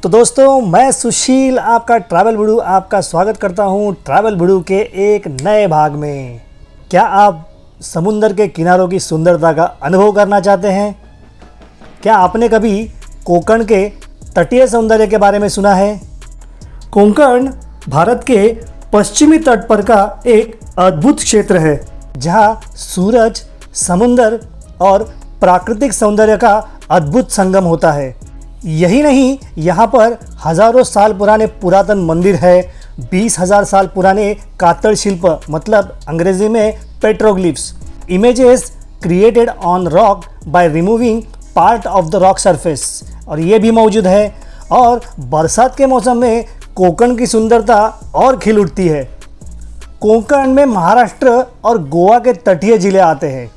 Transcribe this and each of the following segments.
तो दोस्तों, मैं सुशील आपका ट्रैवल वीडियो आपका स्वागत करता हूं ट्रैवल वीडियो के एक नए भाग में। क्या आप समुंदर के किनारों की सुंदरता का अनुभव करना चाहते हैं? क्या आपने कभी कोंकण के तटीय सौंदर्य के बारे में सुना है? कोंकण भारत के पश्चिमी तट पर का एक अद्भुत क्षेत्र है जहां सूरज, समुंदर और प्राकृतिक सौंदर्य का अद्भुत संगम होता है। यही नहीं, यहाँ पर हजारों साल पुराने पुरातन मंदिर है, 20,000 साल पुराने कातल शिल्प मतलब अंग्रेजी में petroglyphs, images created on rock by removing part of the rock surface और ये भी मौजूद है। और बरसात के मौसम में कोंकण की सुंदरता और खिल उठती है। कोंकण में महाराष्ट्र और गोवा के तटीय जिले आते हैं।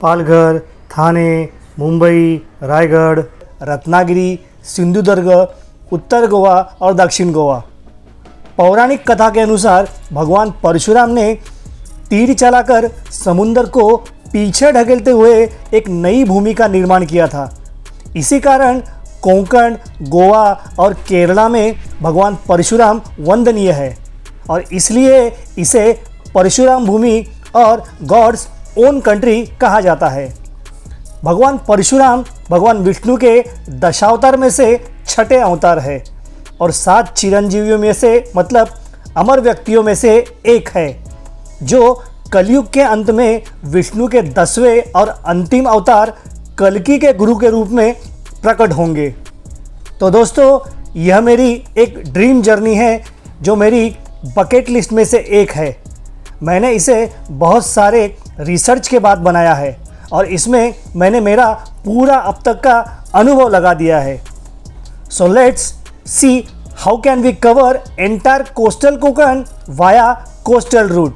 पालघर, थाने, मुंबई, रायगढ़, रत्नागिरी, सिंधुदुर्ग, उत्तर गोवा और दक्षिण गोवा। पौराणिक कथा के अनुसार भगवान परशुराम ने तीर चलाकर समुद्र को पीछे ढकेलते हुए एक नई भूमि का निर्माण किया था। इसी कारण कोंकण, गोवा और केरला में भगवान परशुराम वंदनीय है और इसलिए इसे परशुराम भूमि और गॉड्स ओन कंट्री कहा जाता है। भगवान परशुराम भगवान विष्णु के दशावतार में से छठे अवतार है और 7 चिरंजीवियों में से मतलब अमर व्यक्तियों में से एक है जो कलयुग के अंत में विष्णु के 10वें और अंतिम अवतार कल्कि के गुरु के रूप में प्रकट होंगे। तो दोस्तों, यह मेरी एक ड्रीम जर्नी है जो मेरी बकेट लिस्ट में से एक है। मैंने इसे बहुत सारे रिसर्च के बाद बनाया है और इसमें मैंने मेरा पूरा अब तक का अनुभव लगा दिया है। So let's see how can we cover entire coastal Konkan via coastal route.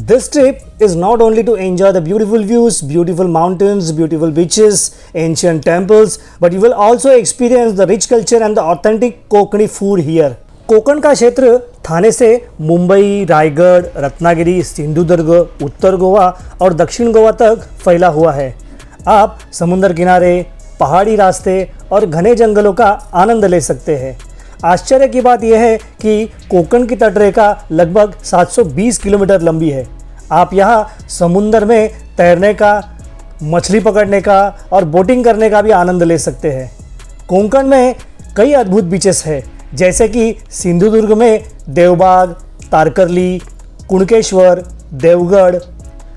This trip is not only to enjoy the beautiful views, beautiful mountains, beautiful beaches, ancient temples, but you will also experience the rich culture and the authentic Konkani food here. Konkan का क्षेत्र थाने से मुंबई, रायगढ़, रत्नागिरी, सिंधुदुर्ग, उत्तर गोवा और दक्षिण गोवा तक फैला हुआ है। आप समुद्र किनारे, पहाड़ी रास्ते और घने जंगलों का आनंद ले सकते हैं। आश्चर्य की बात यह है कि कोंकण की तटरेखा लगभग 720 किलोमीटर लंबी है। आप यहाँ समुद्र में तैरने का, मछली पकड़ने का और बोटिंग करने का भी आनंद ले सकते हैं। कोंकण में कई अद्भुत बीचेस हैं जैसे कि सिंधुदुर्ग में देवबाग, तारकर्ली, कुणकेश्वर, देवगढ़,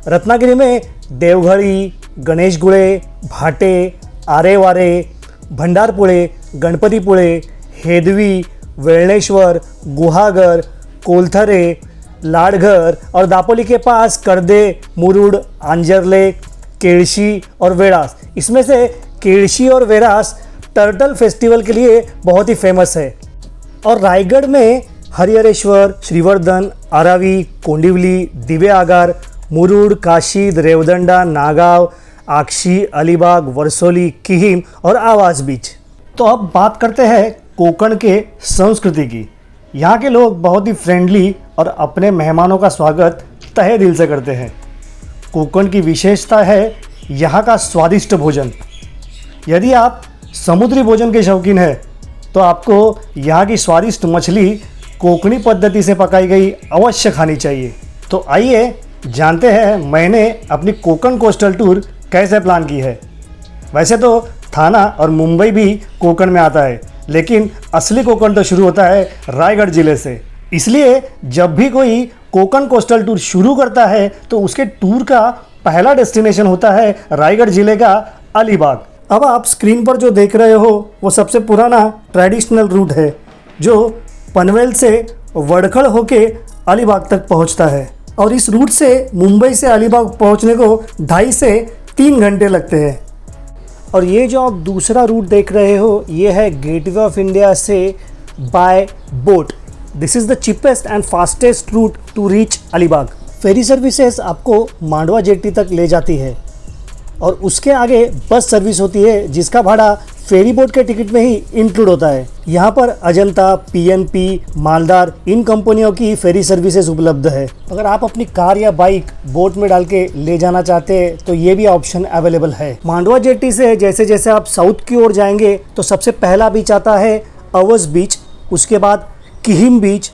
रत्नागिरी में देवघड़ी, गणेशगुळे, भाटे, आरेवारे, भंडारपुळे, गणपतीपुळे, हेदवी, वेळणेश्वर, गुहागर, कोलथरे, लाडघर और दापोली के पास करदे, मुरुड, आंजर्ले, केळशी और वेरास। इसमें से केळशी और वेरास टर्टल फेस्टिवल के लिए बहुत ही फेमस है। और रायगढ़ में हरिहरेश्वर, श्रीवर्धन, अरावी, कोंडिवली, दिवे आगार, मुरुड, काशी, रेवदंडा, नागाव, आक्षी, अलीबाग, वर्सोली, किहिम और आवास बीच। तो अब बात करते हैं कोंकण के संस्कृति की। यहाँ के लोग बहुत ही फ्रेंडली और अपने मेहमानों का स्वागत तहे दिल से करते हैं। कोंकण की विशेषता है यहाँ का स्वादिष्ट भोजन। यदि आप समुद्री भोजन के शौकीन हैं तो आपको यहाँ की स्वादिष्ट मछली कोंकणी पद्धति से पकाई गई अवश्य खानी चाहिए। तो आइए जानते हैं मैंने अपनी कोंकण कोस्टल टूर कैसे प्लान की है। वैसे तो थाना और मुंबई भी कोंकण में आता है, लेकिन असली कोंकण तो शुरू होता है रायगढ़ ज़िले से। इसलिए जब भी कोई कोंकण कोस्टल टूर शुरू करता है तो उसके टूर का पहला डेस्टिनेशन होता है रायगढ़ ज़िले का अलीबाग। अब आप स्क्रीन पर जो देख रहे हो वो सबसे पुराना ट्रेडिशनल रूट है जो पनवेल से वडखल होके अलीबाग तक पहुंचता है और इस रूट से मुंबई से अलीबाग पहुंचने को 2.5 से 3 घंटे लगते हैं। और ये जो आप दूसरा रूट देख रहे हो ये है गेटवे ऑफ इंडिया से by boat. This is the cheapest and fastest route to reach Alibag. Ferry services आपको मांडवा जेट्टी तक ले जाती है और उसके आगे बस सर्विस होती है जिसका भाड़ा फेरी बोट के टिकट में ही इंक्लूड होता है। यहाँ पर अजंता, पीएनपी, मालदार इन कंपनियों की फेरी सर्विसेज उपलब्ध है। अगर आप अपनी कार या बाइक बोट में डाल के ले जाना चाहते हैं तो ये भी ऑप्शन अवेलेबल है। मांडवा जेट्टी से जैसे जैसे आप साउथ की ओर जाएंगे तो सबसे पहला बीच आता है अवस बीच, उसके बाद किहिम बीच,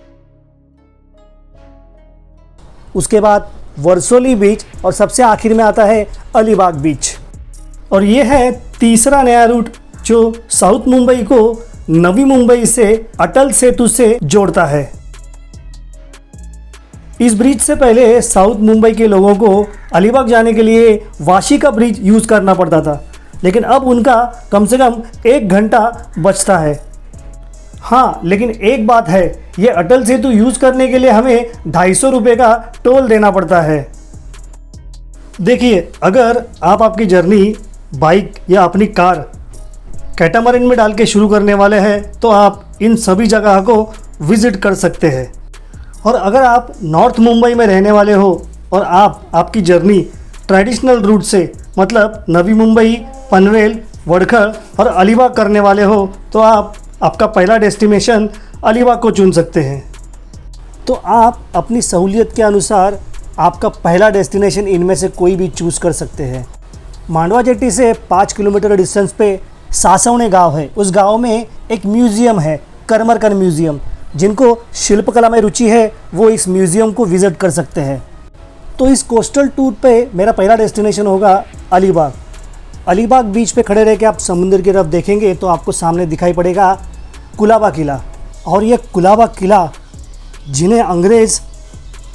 उसके बाद वर्सोली बीच और सबसे आखिर में आता है अलीबाग बीच। और ये है तीसरा नया रूट जो साउथ मुंबई को नवी मुंबई से अटल सेतु से जोड़ता है। इस ब्रिज से पहले साउथ मुंबई के लोगों को अलीबाग जाने के लिए वाशी का ब्रिज यूज़ करना पड़ता था, लेकिन अब उनका कम से कम 1 घंटा बचता है। हाँ, लेकिन एक बात है, ये अटल सेतु यूज़ करने के लिए हमें 250 रुपये का टोल देना पड़ता है। देखिए, अगर आप आपकी जर्नी बाइक या अपनी कार कैटामरिन में डाल के शुरू करने वाले हैं तो आप इन सभी जगह को विज़िट कर सकते हैं। और अगर आप नॉर्थ मुंबई में रहने वाले हो और आपकी जर्नी ट्रेडिशनल रूट से मतलब नवी मुंबई, पनवेल, वडखल और अलीबाग करने वाले हो तो आपका पहला डेस्टिनेशन अलीबाग को चुन सकते हैं। तो आप अपनी सहूलियत के अनुसार आपका पहला डेस्टिनेशन इनमें से कोई भी चूज़ कर सकते हैं। मांडवा जेट्टी से 5 किलोमीटर डिस्टेंस पे सासवणे गांव है। उस गांव में एक म्यूज़ियम है, करमरकर म्यूज़ियम। जिनको शिल्पकला में रुचि है वो इस म्यूज़ियम को विज़िट कर सकते हैं। तो इस कोस्टल टूर पे मेरा पहला डेस्टिनेशन होगा अलीबाग। अलीबाग बीच पे खड़े रह के आप समुद्र की तरफ देखेंगे तो आपको सामने दिखाई पड़ेगा कुलाबा किला। और ये कुलाबा किला, जिन्हें अंग्रेज़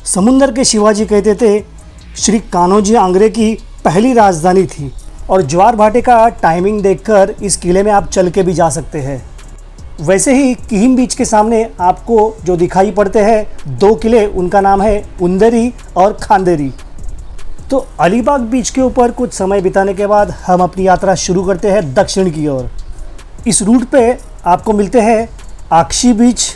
समुंदर के शिवाजी कहते थे, श्री कान्होजी आंग्रे की पहली राजधानी थी। और ज्वार भाटे का टाइमिंग देखकर इस किले में आप चल के भी जा सकते हैं। वैसे ही किहिम बीच के सामने आपको जो दिखाई पड़ते हैं 2 किले, उनका नाम है उंदेरी और खांदेरी। तो अलीबाग बीच के ऊपर कुछ समय बिताने के बाद हम अपनी यात्रा शुरू करते हैं दक्षिण की ओर। इस रूट पे आपको मिलते हैं आक्षी बीच,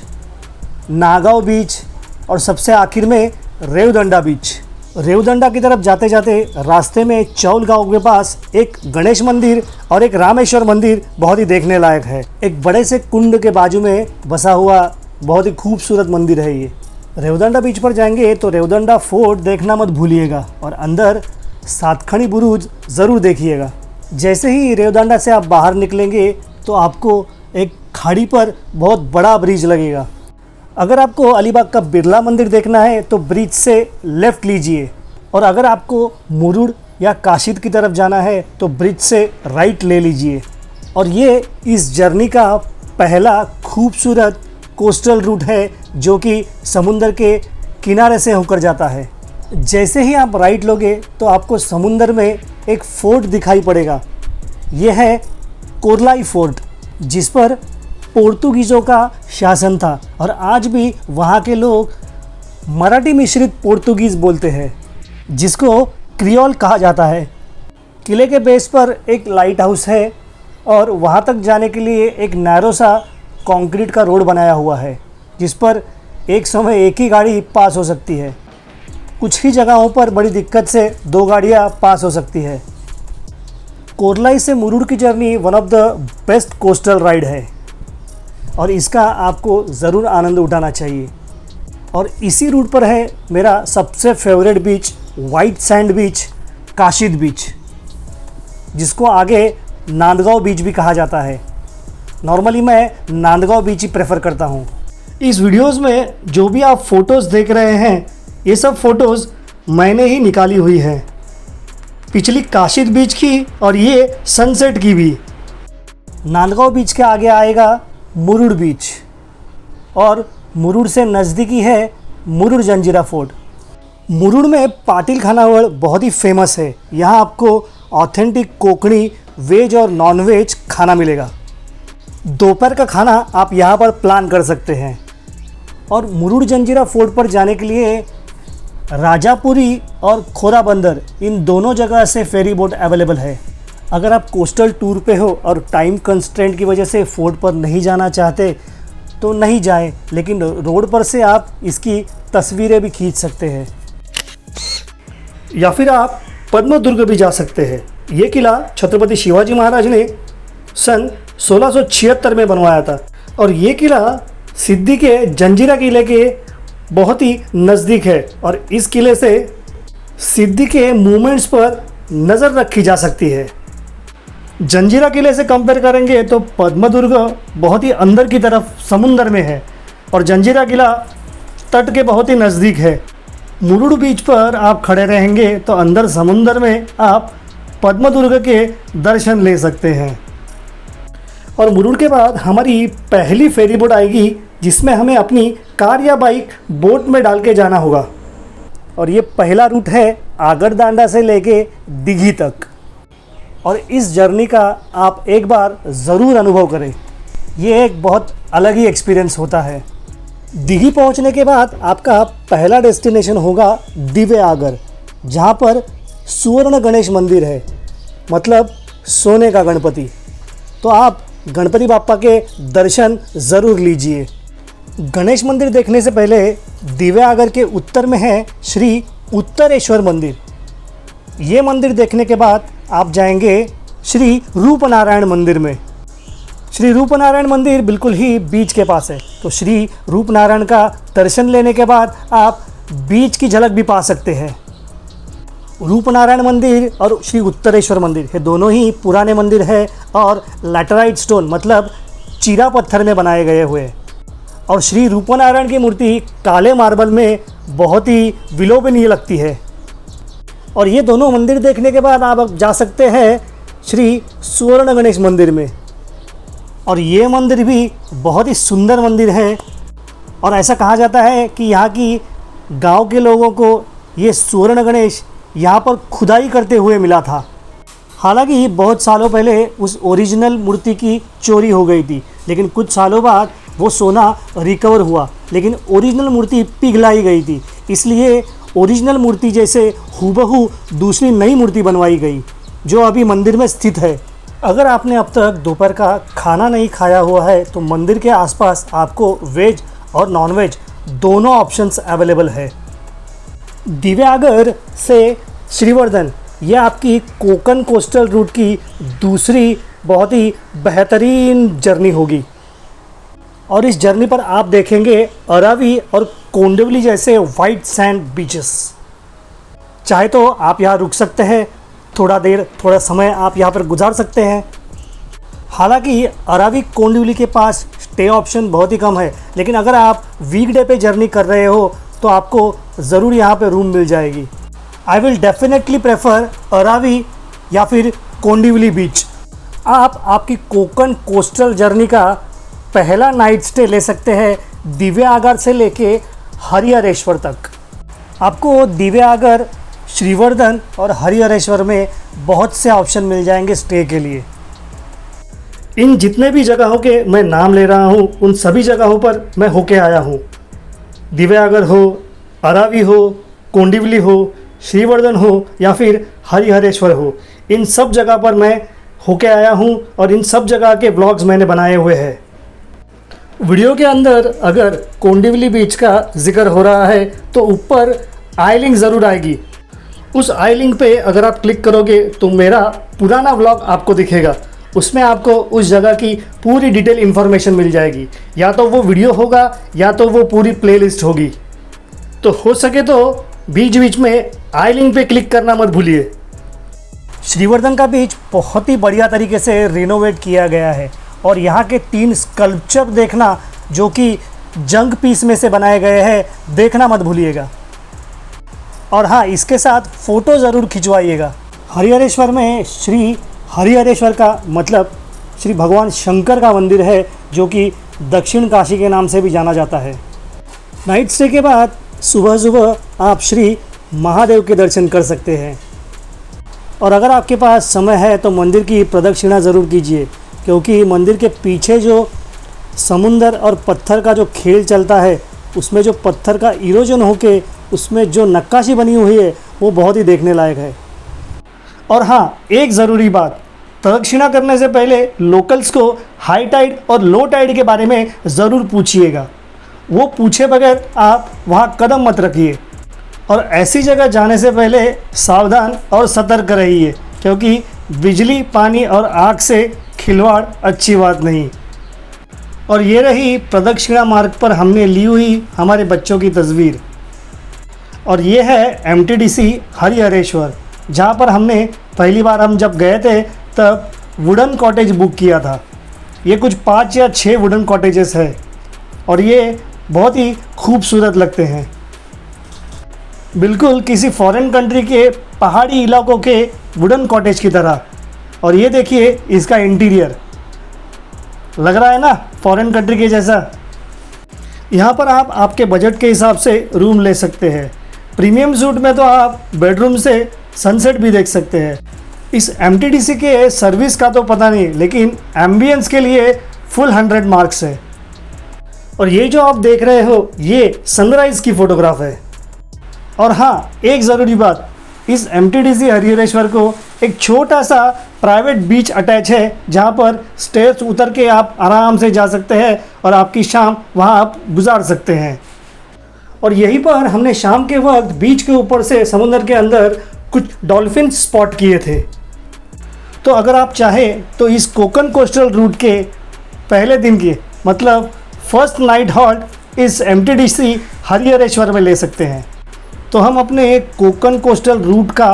नागांव बीच और सबसे आखिर में रेवदंडा बीच। रेवदंडा की तरफ जाते जाते रास्ते में चौल गांव के पास एक गणेश मंदिर और एक रामेश्वर मंदिर बहुत ही देखने लायक है। एक बड़े से कुंड के बाजू में बसा हुआ बहुत ही खूबसूरत मंदिर है ये। रेवदंडा बीच पर जाएंगे तो रेवदंडा फोर्ट देखना मत भूलिएगा और अंदर सातखणी बुरुज ज़रूर देखिएगा। जैसे ही रेवदंडा से आप बाहर निकलेंगे तो आपको एक खाड़ी पर बहुत बड़ा ब्रिज लगेगा। अगर आपको अलीबाग का बिरला मंदिर देखना है तो ब्रिज से लेफ़्ट लीजिए, और अगर आपको मुरुड या काशिद की तरफ जाना है तो ब्रिज से राइट ले लीजिए। और ये इस जर्नी का पहला खूबसूरत कोस्टल रूट है जो कि समुंदर के किनारे से होकर जाता है। जैसे ही आप राइट लोगे तो आपको समुंदर में एक फोर्ट दिखाई पड़ेगा। ये है कोरलाई फोर्ट, जिस पर पोर्तुगीज़ों का शासन था और आज भी वहाँ के लोग मराठी मिश्रित पोर्तुगीज़ बोलते हैं, जिसको क्रियोल कहा जाता है। किले के बेस पर एक लाइट हाउस है और वहाँ तक जाने के लिए एक नैरो सा कंक्रीट का रोड बनाया हुआ है, जिस पर एक समय एक ही गाड़ी पास हो सकती है। कुछ ही जगहों पर बड़ी दिक्कत से 2 गाड़ियाँ पास हो सकती है। कोरलाई से मुरुड की journey one of the best coastal ride है और इसका आपको ज़रूर आनंद उठाना चाहिए। और इसी रूट पर है मेरा सबसे favourite beach, white sand beach, Kashid बीच, जिसको आगे नांदगांव बीच भी कहा जाता है। नॉर्मली मैं नांदगांव बीच ही प्रेफर करता हूँ। इस वीडियोस में जो भी आप फ़ोटोज़ देख रहे हैं ये सब फ़ोटोज़ मैंने ही निकाली हुई है, पिछली काशिद बीच की और ये सनसेट की भी। नांदगांव बीच के आगे आएगा मुरुड बीच और मुरुड से नज़दीकी है मुरुड जंजीरा फोर्ट। मुरुड में पाटिल खानावळ बहुत ही फेमस है। यहाँ आपको ऑथेंटिक कोंकणी वेज और नॉन वेज खाना मिलेगा। दोपहर का खाना आप यहाँ पर प्लान कर सकते हैं। और मुरुड जंजीरा फोर्ट पर जाने के लिए राजापुरी और खोरा बंदर, इन दोनों जगह से फेरी बोट अवेलेबल है। अगर आप कोस्टल टूर पे हो और टाइम कंस्ट्रेंट की वजह से फोर्ट पर नहीं जाना चाहते तो नहीं जाएं, लेकिन रोड पर से आप इसकी तस्वीरें भी खींच सकते हैं। या फिर आप पद्म दुर्ग भी जा सकते हैं। ये किला छत्रपति शिवाजी महाराज ने सन 1676 में बनवाया था और ये किला सिद्दी के जंजीरा किले के बहुत ही नज़दीक है और इस किले से सिद्दी के मूवमेंट्स पर नज़र रखी जा सकती है। जंजीरा किले से कंपेयर करेंगे तो पद्मदुर्ग बहुत ही अंदर की तरफ समुंदर में है और जंजीरा किला तट के बहुत ही नज़दीक है। मुरुड बीच पर आप खड़े रहेंगे तो अंदर समुंदर में आप पद्मदुर्ग के दर्शन ले सकते हैं। और मुरुड के बाद हमारी पहली फेरी बोट आएगी जिसमें हमें अपनी कार या बाइक बोट में डाल के जाना होगा। और ये पहला रूट है आगरदांडा से लेके दिघी तक। और इस जर्नी का आप एक बार ज़रूर अनुभव करें, ये एक बहुत अलग ही एक्सपीरियंस होता है। दिघी पहुंचने के बाद आपका पहला डेस्टिनेशन होगा दिव्य आगर, जहां पर सुवर्ण गणेश मंदिर है, मतलब सोने का गणपति। तो आप गणपति बाप्पा के दर्शन ज़रूर लीजिए। गणेश मंदिर देखने से पहले दिव्य आगर के उत्तर में है श्री उत्तरेश्वर मंदिर। ये मंदिर देखने के बाद आप जाएंगे श्री रूपनारायण मंदिर में। श्री रूपनारायण मंदिर बिल्कुल ही बीच के पास है, तो श्री रूपनारायण का दर्शन लेने के बाद आप बीच की झलक भी पा सकते हैं। रूपनारायण मंदिर और श्री उत्तरेश्वर मंदिर ये दोनों ही पुराने मंदिर है और लैटेराइट स्टोन मतलब चीरा पत्थर में बनाए गए हुए। और श्री रूपनारायण की मूर्ति काले मार्बल में बहुत ही विलोभनीय लगती है। और ये दोनों मंदिर देखने के बाद आप जा सकते हैं श्री सुवर्ण गणेश मंदिर में। और ये मंदिर भी बहुत ही सुंदर मंदिर है और ऐसा कहा जाता है कि यहाँ की गांव के लोगों को ये सुवर्ण गणेश यहाँ पर खुदाई करते हुए मिला था। हालांकि बहुत सालों पहले उस ओरिजिनल मूर्ति की चोरी हो गई थी, लेकिन कुछ सालों बाद वो सोना रिकवर हुआ, लेकिन ओरिजिनल मूर्ति पिघलाई गई थी, इसलिए ओरिजिनल मूर्ति जैसे हूबहू दूसरी नई मूर्ति बनवाई गई जो अभी मंदिर में स्थित है। अगर आपने अब तक दोपहर का खाना नहीं खाया हुआ है तो मंदिर के आसपास आपको वेज और नॉनवेज दोनों ऑप्शंस अवेलेबल है। दिव्य आगर से श्रीवर्धन यह आपकी कोकण कोस्टल रूट की दूसरी बहुत ही बेहतरीन जर्नी होगी। और इस जर्नी पर आप देखेंगे अरावी और कोंडवली जैसे वाइट सैंड बीचेस। चाहे तो आप यहाँ रुक सकते हैं, थोड़ा समय आप यहाँ पर गुजार सकते हैं। हालांकि अरावी कोंडवली के पास स्टे ऑप्शन बहुत ही कम है, लेकिन अगर आप वीकडे पे जर्नी कर रहे हो तो आपको ज़रूर यहाँ पे रूम मिल जाएगी। आई विल डेफिनेटली प्रेफर अरावी या फिर कोंडवली बीच। आप आपकी कोकण कोस्टल जर्नी का पहला नाइट स्टे ले सकते हैं दिव्य आगर से लेके हरिहरेश्वर तक। आपको दिव्य आगर, श्रीवर्धन और हरिहरेश्वर में बहुत से ऑप्शन मिल जाएंगे स्टे के लिए। इन जितने भी जगहों के मैं नाम ले रहा हूँ उन सभी जगहों पर मैं होके आया हूँ। दिव्य आगर हो, अरावी हो, कोंडवली हो, श्रीवर्धन हो या फिर हरिहरेश्वर हो, इन सब जगह पर मैं होके आया हूँ और इन सब जगह के ब्लॉग्स मैंने बनाए हुए हैं। वीडियो के अंदर अगर कोंडवली बीच का जिक्र हो रहा है तो ऊपर आई लिंक ज़रूर आएगी। उस आई लिंक पे अगर आप क्लिक करोगे तो मेरा पुराना ब्लॉग आपको दिखेगा। उसमें आपको उस जगह की पूरी डिटेल इन्फॉर्मेशन मिल जाएगी, या तो वो वीडियो होगा या तो वो पूरी प्लेलिस्ट होगी। तो हो सके तो बीच बीच में आई लिंक पे क्लिक करना मत भूलिए। श्रीवर्धन का बीच बहुत ही बढ़िया तरीके से रिनोवेट किया गया है और यहाँ के 3 स्कल्पचर देखना जो कि जंग पीस में से बनाए गए हैं, देखना मत भूलिएगा। और हाँ, इसके साथ फ़ोटो ज़रूर खिंचवाइएगा। हरिहरेश्वर में श्री हरिहरेश्वर का मतलब श्री भगवान शंकर का मंदिर है जो कि दक्षिण काशी के नाम से भी जाना जाता है। नाइट स्टे के बाद सुबह सुबह आप श्री महादेव के दर्शन कर सकते हैं। और अगर आपके पास समय है तो मंदिर की प्रदक्षिणा ज़रूर कीजिए, क्योंकि मंदिर के पीछे जो समुंदर और पत्थर का जो खेल चलता है उसमें जो पत्थर का इरोजन होके उसमें जो नक्काशी बनी हुई है वो बहुत ही देखने लायक है। और हाँ, एक ज़रूरी बात, प्रदक्षिणा करने से पहले लोकल्स को हाई टाइड और लो टाइड के बारे में ज़रूर पूछिएगा। वो पूछे बगैर आप वहाँ कदम मत रखिए। और ऐसी जगह जाने से पहले सावधान और सतर्क रहिए, क्योंकि बिजली, पानी और आग से खिलवाड़ अच्छी बात नहीं। और ये रही प्रदक्षिणा मार्ग पर हमने ली हुई हमारे बच्चों की तस्वीर। और ये है MTDC हरिहरेश्वर, जहाँ पर हमने पहली बार हम जब गए थे तब वुडन कॉटेज बुक किया था। ये कुछ 5 या 6 वुडन कॉटेजेस है और ये बहुत ही खूबसूरत लगते हैं, बिल्कुल किसी फॉरेन कंट्री के पहाड़ी इलाकों के वुडन कॉटेज की तरह। और ये देखिए इसका इंटीरियर, लग रहा है ना फॉरेन कंट्री के जैसा। यहाँ पर आप आपके बजट के हिसाब से रूम ले सकते हैं। प्रीमियम सूट में तो आप बेडरूम से सनसेट भी देख सकते हैं। इस MTDC के सर्विस का तो पता नहीं, लेकिन एम्बियंस के लिए फुल 100 मार्क्स है। और ये जो आप देख रहे हो ये सनराइज़ की फ़ोटोग्राफ है। और हाँ, एक ज़रूरी बात, इस MTDC हरिहरेश्वर को एक छोटा सा प्राइवेट बीच अटैच है, जहाँ पर स्टेयर्स उतर के आप आराम से जा सकते हैं और आपकी शाम वहाँ आप गुजार सकते हैं। और यहीं पर हमने शाम के वक्त बीच के ऊपर से समुद्र के अंदर कुछ डॉल्फिन स्पॉट किए थे। तो अगर आप चाहें तो इस कोकन कोस्टल रूट के पहले दिन की मतलब फर्स्ट नाइट हॉल्ट इस MTDC हरिहरेश्वर में ले सकते हैं। तो हम अपने कोकन कोस्टल रूट का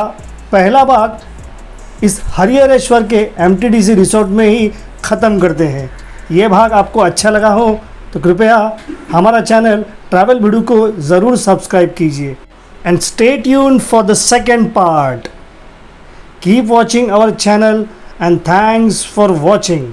पहला भाग इस हरिहरेश्वर के MTDC रिसोर्ट में ही ख़त्म करते हैं। ये भाग आपको अच्छा लगा हो तो कृपया हमारा चैनल ट्रैवल भिडू को ज़रूर सब्सक्राइब कीजिए and stay tuned for the second part. Keep watching our channel and thanks for watching.